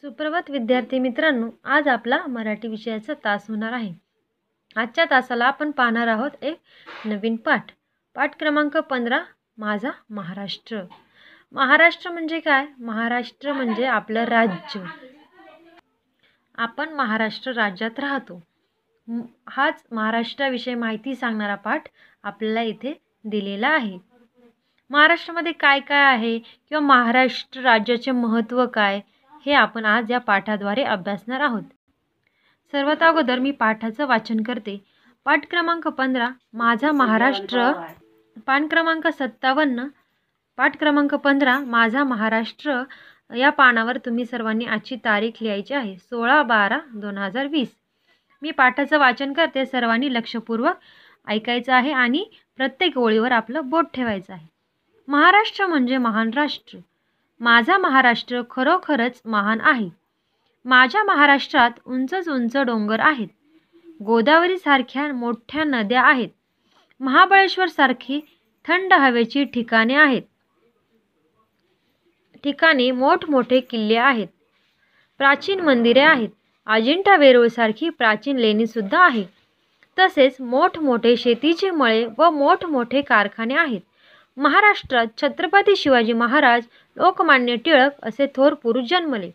सुप्रभात विद्यार्थी मित्रांनो, आज आपला मराठी विषयाचा तास होणार आहे। आजच्या तासाला आपण पाहणार आहोत एक नवीन पाठ क्रमांक 15 माझा महाराष्ट्र। महाराष्ट्र म्हणजे काय? महाराष्ट्र म्हणजे आपलं राज्य। आपण महाराष्ट्र राज्यात राहतो। हाच महाराष्ट्राविषयी माहिती सांगणारा पाठ आपल्याला इथे दिलेला आहे। महाराष्ट्रामध्ये काय काय आहे किंवा महाराष्ट्र राज्याचे महत्त्व काय हे आपण आज या पाठाद्वारे अभ्यासणार आहोत। सर्वात अगोदर मी पाठाचं वाचन करते। पाठ क्रमांक 15 माझा महाराष्ट्र, पान क्रमांक 57, पाठ क्रमांक 15 माझा महाराष्ट्र। या पानावर तुम्ही सर्वांनी आजची तारीख लिहायची आहे 16/12/2020। मी पाठाचं वाचन करते, सर्वांनी लक्षपूर्वक ऐकायचं आहे आणि प्रत्येक ओळीवर आपलं बोट ठेवायचं आहे। महाराष्ट्र म्हणजे महान राष्ट्र। माझा महाराष्ट्र खरोखरच महान आहे। माझ्या महाराष्ट्रात उंच उंच डोंगर आहेत। गोदावरी सारख्या मोठ्या नद्या आहेत। महाबळेश्वर सारखी थंड हवेची ठिकाणे आहेत। ठिकाणी मोठमोठे किल्ले आहेत। प्राचीन मंदिरे आहेत। अजिंठा वेरूळ सारखी प्राचीन लेणी सुद्धा आहे। तसेच मोठमोठे शेतीचे मळे व मोठमोठे कारखाने आहेत। महाराष्ट्रात छत्रपती शिवाजी महाराज, लोकमान्य टिळक असे थोर पुरुष जन्मले।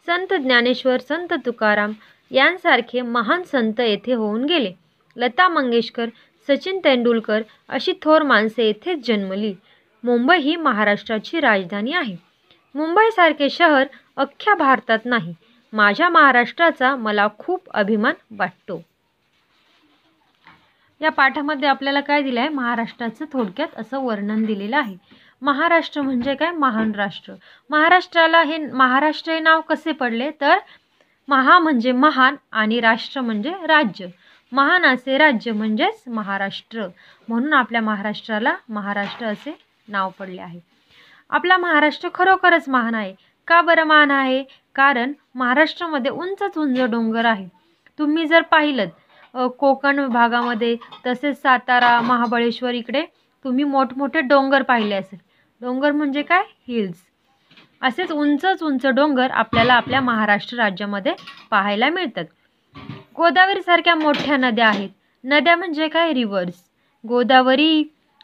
संत ज्ञानेश्वर, संत तुकाराम यांसारखे महान संत येथे होऊन गेले। लता मंगेशकर, सचिन तेंडुलकर अशी थोर माणसे येथेच जन्मली। मुंबई ही महाराष्ट्राची राजधानी आहे। मुंबईसारखे शहर अख्ख्या भारतात नाही। माझ्या महाराष्ट्राचा मला खूप अभिमान वाटतो। या पाठामध्ये आपल्याला काय दिलं आहे? महाराष्ट्राचं थोडक्यात असं वर्णन दिलेलं आहे। महाराष्ट्र म्हणजे काय? महान राष्ट्र। महाराष्ट्राला महाराष्ट्र हे नाव कसे पडले तर महा म्हणजे महान आणि राष्ट्र म्हणजे राज्य। महान असे राज्य म्हणजेच महाराष्ट्र, म्हणून आपल्या महाराष्ट्राला महाराष्ट्र असे नाव पडले आहे। आपला महाराष्ट्र खरोखरच महान आहे। का बरं महान आहे? कारण महाराष्ट्रामध्ये उंच उंच डोंगर आहे। तुम्ही जर पाहिलं कोकण भागामध्ये, तसेच सातारा, महाबळेश्वर इकडे तुम्ही मोठमोठे डोंगर पाहिले असेल। डोंगर म्हणजे काय? हिल्स। असेच उंच उंच डोंगर आपल्याला आपल्या महाराष्ट्र राज्यामध्ये पाहायला मिळतात। गोदावरी सारख्या मोठ्या नद्या आहेत। नद्या म्हणजे काय? रिव्हर्स। गोदावरी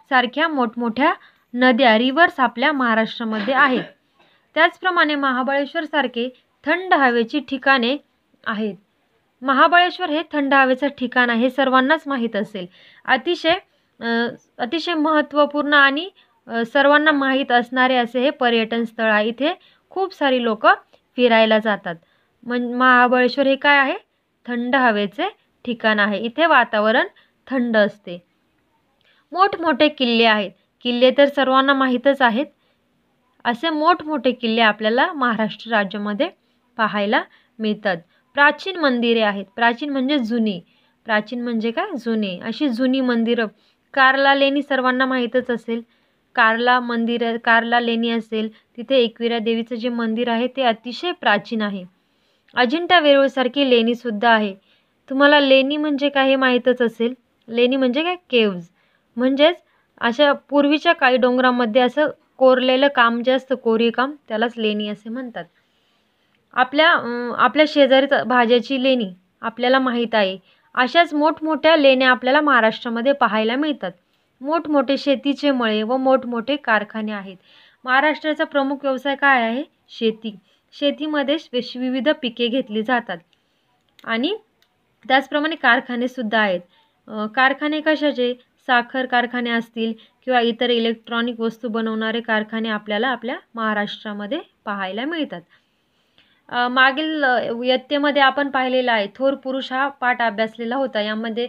सारख्या मोठमोठ्या नद्या, रिव्हर्स आपल्या महाराष्ट्रामध्ये आहेत। त्याचप्रमाणे महाबळेश्वर सारखे थंड हवेची ठिकाणे आहेत। महाबळेश्वर हे थंड हवेचं ठिकाण आहे, हे सर्वांनाच माहीत असेल। अतिशय महत्त्वपूर्ण आणि सर्वांना माहीत असणारे असे हे पर्यटन स्थळ आहे। इथे खूप सारी लोक फिरायला जातात। महाबळेश्वर हे काय आहे? थंड हवेचे ठिकाण आहे। इथे वातावरण थंड असते। मोठमोठे किल्ले आहेत। किल्ले तर सर्वांना माहीतच आहेत। असे मोठमोठे किल्ले आपल्याला महाराष्ट्र राज्यामध्ये पाहायला मिळतात। प्राचीन मंदिरे आहेत। प्राचीन म्हणजे जुनी। प्राचीन म्हणजे काय? जुने। अशी जुनी मंदिरं, कार्ला लेणी सर्वांना माहीतच असेल। कार्ला लेणी असेल, तिथे एकविरा देवीचं जे मंदिर आहे ते अतिशय प्राचीन आहे। अजिंठा वेरूळ सारखी लेणी सुद्धा आहे। तुम्हाला लेणी म्हणजे काय हे माहीतच असेल। लेणी म्हणजे काय? केव्ज। म्हणजेच अशा पूर्वीच्या काळी डोंगरामध्ये असं कोरलेलं काम जे असतं, कोरीव काम, त्यालाच लेणी असे म्हणतात। आपल्या शेजारीच भाज्याची लेणी आपल्याला माहीत आहे। अशाच मोठमोठ्या लेण्या आपल्याला महाराष्ट्रामध्ये पाहायला मिळतात। मोठमोठे शेतीचे मळे व मोठमोठे कारखाने आहेत। महाराष्ट्राचा प्रमुख व्यवसाय काय आहे? शेती। शेतीमध्ये विविध पिके घेतली जातात आणि त्याचप्रमाणे कारखाने सुद्धा आहेत। कारखाने कशाचे? साखर कारखाने असतील किंवा इतर इलेक्ट्रॉनिक वस्तू बनवणारे कारखाने आपल्याला आपल्या महाराष्ट्रामध्ये पाहायला मिळतात। मागील इयत्तेमध्ये आपण पाहिलेला आहे, थोर पुरुष हा पाठ अभ्यासलेला होता। यामध्ये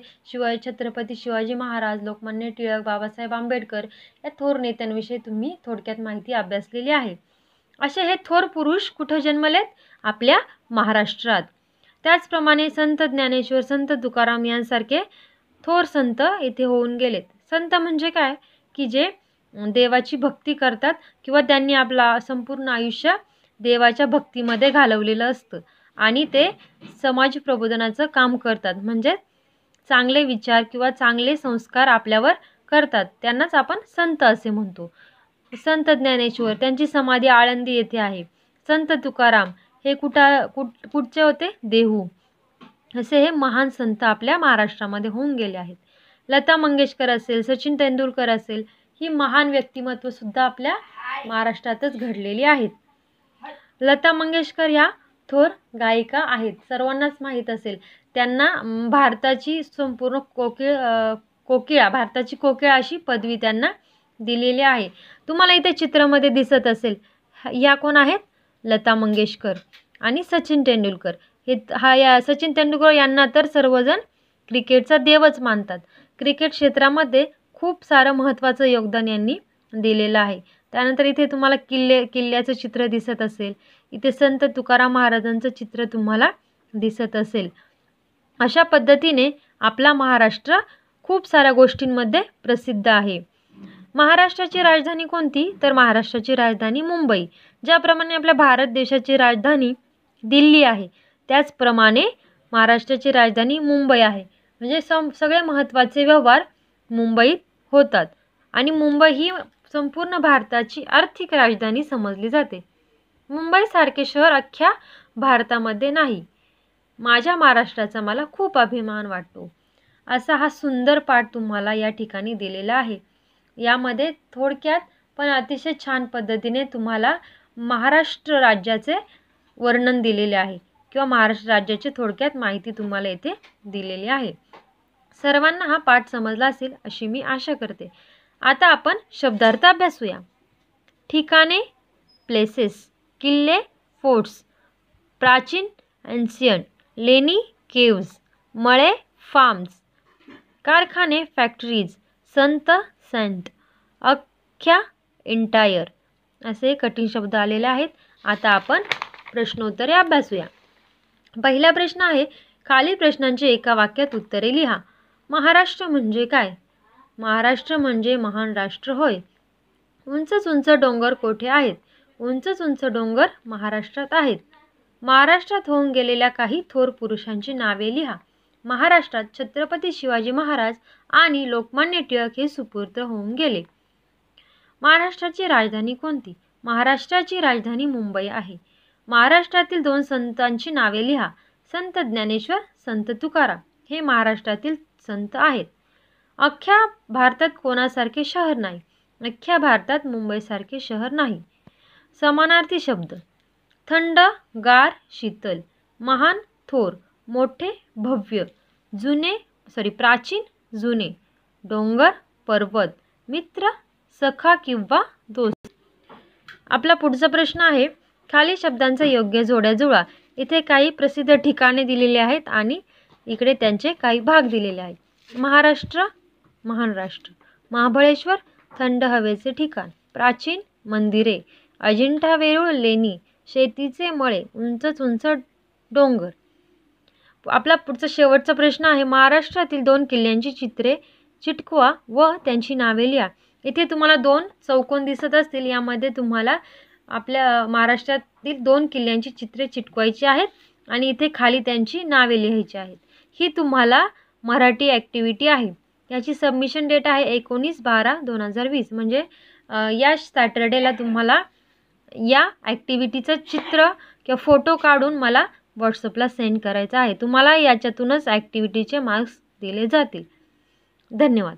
छत्रपती शिवाजी महाराज, लोकमान्य टिळक, बाबासाहेब आंबेडकर या थोर नेत्यांविषयी तुम्ही थोडक्यात माहिती अभ्यासलेली आहे। असे हे थोर पुरुष कुठे जन्मलेत? आपल्या महाराष्ट्रात। त्याचप्रमाणे संत ज्ञानेश्वर, संत तुकाराम यांसारखे थोर संत इथे होऊन गेलेत। संत म्हणजे काय? की जे देवाची भक्ती करतात किंवा त्यांनी आपला संपूर्ण आयुष्य देवाच्या भक्तीमध्ये घालवलेलं असतं आणि ते समाज प्रबोधनाचं काम करतात। म्हणजे चांगले विचार किंवा चांगले संस्कार आपल्यावर करतात, त्यांनाच आपण संत असे म्हणतो। संत ज्ञानेश्वर, त्यांची समाधी आळंदी येथे आहे। संत तुकाराम हे कुठचे होते? देहू. असे हे महान संत आपल्या महाराष्ट्रामध्ये होऊन गेले आहेत. लता मंगेशकर असेल, सचिन तेंडुलकर असेल, ही महान व्यक्तिमत्व सुद्धा आपल्या महाराष्ट्रातच घडलेली आहेत. लता मंगेशकर ह्या थोर गायिका आहेत, सर्वांनाच माहीत असेल. त्यांना भारताची संपूर्ण भारताची कोकिळा अशी पदवी त्यांना दिलेली आहे. तुम्हाला इथे चित्रामध्ये दिसत असेल, ह्या कोण आहेत? लता मंगेशकर आणि सचिन तेंडुलकर. या सचिन तेंडुलकर यांना तर सर्वजण क्रिकेटचा देवच मानतात. क्रिकेट क्षेत्रामध्ये खूप सारं महत्त्वाचं योगदान यांनी दिलेलं आहे. त्यानंतर इथे तुम्हाला किल्ल्याचं चित्र दिसत असेल. इथे संत तुकाराम महाराजांचं चित्र तुम्हाला दिसत असेल. अशा पद्धतीने आपला महाराष्ट्र खूप साऱ्या गोष्टींमध्ये प्रसिद्ध आहे. महाराष्ट्राची राजधानी कोणती? तर महाराष्ट्राची राजधानी मुंबई. ज्याप्रमाणे आपल्या भारत देशाची राजधानी दिल्ली आहे, त्याचप्रमाणे महाराष्ट्राची राजधानी मुंबई आहे. म्हणजे सगळे महत्त्वाचे व्यवहार मुंबईत होतात आणि मुंबई ही संपूर्ण भारताची आर्थिक राजधानी समजली जाते. मुंबईसारखे शहर अख्ख्या भारतामध्ये नाही. माझ्या महाराष्ट्राचा मला खूप अभिमान वाटतो. असा हा सुंदर पाठ तुम्हाला या ठिकाणी दिलेला आहे. यामध्ये थोडक्यात पण अतिशय छान पद्धतीने तुम्हाला महाराष्ट्र राज्याचे वर्णन दिलेले आहे किंवा महाराष्ट्र राज्याची थोडक्यात माहिती तुम्हाला येथे दिलेली आहे. सर्वांना हा पाठ समजला असेल अशी मी आशा करते. आता आपण शब्दार्थ अभ्यासूया. ठिकाणे प्लेसेस, किल्ले फोर्ट्स, प्राचीन एन्शियंट, लेणी केव्ज, मळे फार्म्स, कारखाने फॅक्टरीज, संत सेंट, अख्ख्या एंटायर असे कठीण शब्द आलेले आहेत. आता आपण प्रश्नोत्तरे अभ्यासूया. पहिला प्रश्न आहे, खालील प्रश्नांची एका वाक्यात उत्तरे लिहा. महाराष्ट्र म्हणजे काय? महाराष्ट्र म्हणजे महान राष्ट्र होय. उंच उंच डोंगर कोठे आहेत? उंच उंच डोंगर महाराष्ट्रात आहेत. महाराष्ट्रात होऊन गेलेल्या काही थोर पुरुषांची नावे लिहा. महाराष्ट्रात छत्रपती शिवाजी महाराज आणि लोकमान्य टिळक हे सुपूर्द होऊन गेले. महाराष्ट्राची राजधानी कोणती? महाराष्ट्राची राजधानी मुंबई आहे. महाराष्ट्रातील 2 संतांची नावे लिहा. संत ज्ञानेश्वर, संत तुकाराम हे महाराष्ट्रातील संत आहेत. अख्ख्या भारतात कोणासारखे शहर नाही. अख्ख्या भारतात मुंबईसारखे शहर नाही. समानार्थी शब्द: थंड, गार, शीतल, महान, थोर, मोठे, भव्य, प्राचीन, जुने, डोंगर, पर्वत, मित्र, सखा किंवा दोस्त. आपला पुढचा प्रश्न आहे, खाली शब्दांचा योग्य जोड्या जुळवा. इथे काही प्रसिद्ध ठिकाणे दिलेली आहेत आणि इकडे त्यांचे काही भाग दिलेले आहेत. महाराष्ट्र महान राष्ट्र, महाबळेश्वर थंड हवेचे ठिकाण, प्राचीन मंदिरे, अजिंठा वेरूळ लेणी, शेतीचे मळे, उंच उंच डोंगर. आपला पुढचा शेवटचा प्रश्न आहे, महाराष्ट्रातील 2 किल्ल्यांची चित्रे चिटकवा व त्यांची नावे लिहा. इथे तुम्हाला 2 चौकोन दिसत असतील. यामध्ये तुम्हाला आपल्या महाराष्ट्रातील 2 किल्ल्यांची चित्रे चिटकवायची आहेत आणि इथे खाली त्यांची नावे लिहायची आहेत. ही तुम्हाला मराठी ॲक्टिव्हिटी आहे. याची सबमिशन डेट आहे 19/12/2020. म्हणजे या सॅटर्डेला तुम्हाला या ॲक्टिव्हिटीचं चित्र किंवा फोटो काढून मला व्हॉट्सअपला सेंड करायचं आहे. तुम्हाला याच्यातूनच ॲक्टिव्हिटीचे मार्क्स दिले जातील. धन्यवाद.